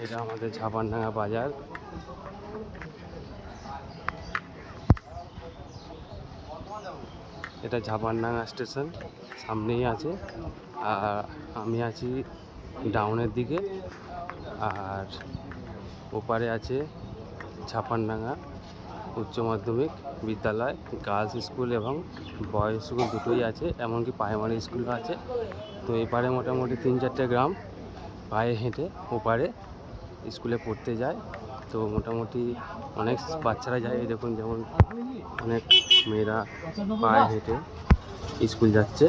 এটা আমাদের ঝাপানডাঙ্গা বাজার। এটা ঝাপানডাঙ্গা স্টেশন সামনেই আছে। আর আমি আছি ডাউনের দিকে, আর ওপারে আছে ঝাপানডাঙ্গা উচ্চ মাধ্যমিক বিদ্যালয়, গার্লস স্কুল এবং বয়েজ স্কুল দুটোই আছে, এমনকি প্রাইমারি স্কুলও আছে। তো এপারে মোটামুটি 3-4টে গ্রাম পায়ে হেঁটে ওপারে স্কুলে পড়তে যায়। তো মোটামুটি অনেক বাচ্চারা যায়, এই দেখুন যেমন অনেক মেয়েরা পায়ে হেঁটে স্কুল যাচ্ছে।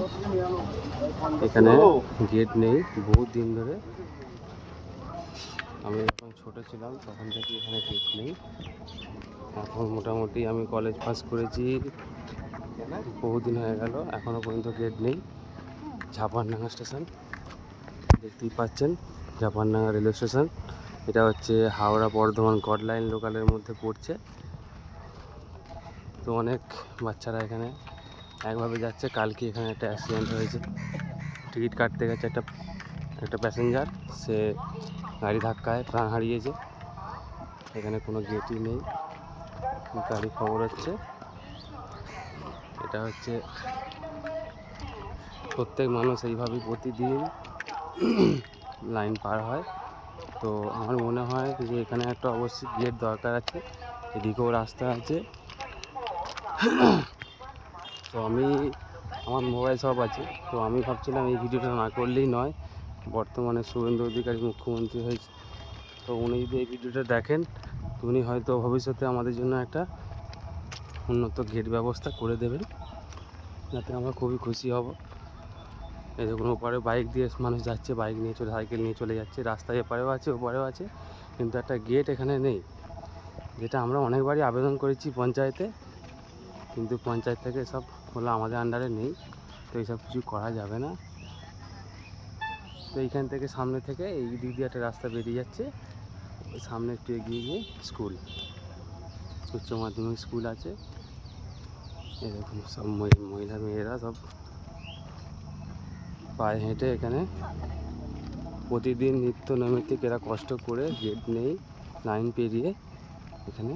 এখানে গেট নেই বহুত দিন ধরে, আমি যখন ছোটো ছিলাম তখন থেকে এখানে গেট নেই। এখন মোটামুটি আমি কলেজ পাস করেছি, বহুদিন হয়ে গেল, এখনও পর্যন্ত গেট নেই। ঝাপানডাঙ্গা স্টেশন দেখতেই পাচ্ছেন, ঝাপানডাঙ্গা রেলওয়ে স্টেশন। এটা হচ্ছে হাওড়া বর্ধমান গড লাইন লোকালের মধ্যে পড়ছে। তো অনেক বাচ্চারা এখানে একভাবে যাচ্ছে। কালকে এখানে একটা অ্যাক্সিডেন্ট হয়েছে, টিকিট কাটতে গেছে একটা প্যাসেঞ্জার, সে গাড়ি ধাক্কায় প্রাণ হারিয়েছে। এখানে কোনো গেটই নেই, গাড়ি খবর হচ্ছে। এটা হচ্ছে প্রত্যেক মানুষ এইভাবেই প্রতিদিন লাইন পার হয়। তো আমার মনে হয় যে এখানে একটা অবশ্যই গেট দরকার আছে, এদিকেও রাস্তা আছে। তো আমার মোবাইল সব আছে, তো আমি ভাবছিলাম এই ভিডিওটা না করলেই নয়। বর্তমানে শুভেন্দু অধিকারী মুখ্যমন্ত্রী হয়েছে, তো উনি যদি এই ভিডিওটা দেখেন তো উনি হয়তো ভবিষ্যতে আমাদের জন্য একটা উন্নত গেট ব্যবস্থা করে দেবেন, যাতে আমরা খুবই খুশি হব। এই দেখুন ওপারে বাইক দিয়ে মানুষ যাচ্ছে, বাইক নিয়ে সাইকেল নিয়ে চলে যাচ্ছে, রাস্তায় এপারেও আছে ওপারেও আছে, কিন্তু একটা গেট এখানে নেই। যেটা আমরা অনেকবারই আবেদন করেছি পঞ্চায়েতে, কিন্তু পঞ্চায়েত থেকে সব হলো আমাদের আন্ডারে নেই, তো এইসব কিছু করা যাবে না। তো এইখান থেকে সামনে থেকে এই দিক দিয়ে একটা রাস্তা বেরিয়ে যাচ্ছে, সামনে একটু এগিয়ে গিয়ে স্কুল, উচ্চ মাধ্যমিক স্কুল আছে। এই দেখুন সব মহিলা মেয়েরা সব পায়ে হেঁটে এখানে প্রতিদিন নিত্য নৈমিত্তিক এরা কষ্ট করে, গেট নেই, লাইন পেরিয়ে এখানে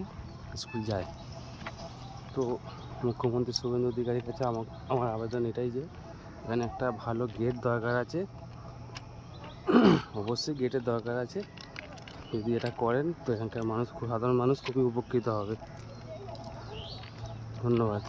স্কুল যায়। তো মুখ্যমন্ত্রী শুভেন্দু অধিকারীর কাছে আমার আবেদন এটাই যে এখানে একটা ভালো গেট দরকার আছে, অবশ্যই গেটের দরকার আছে। যদি এটা করেন তো এখানকার সাধারণ মানুষ খুবই উপকৃত হবে। ধন্যবাদ।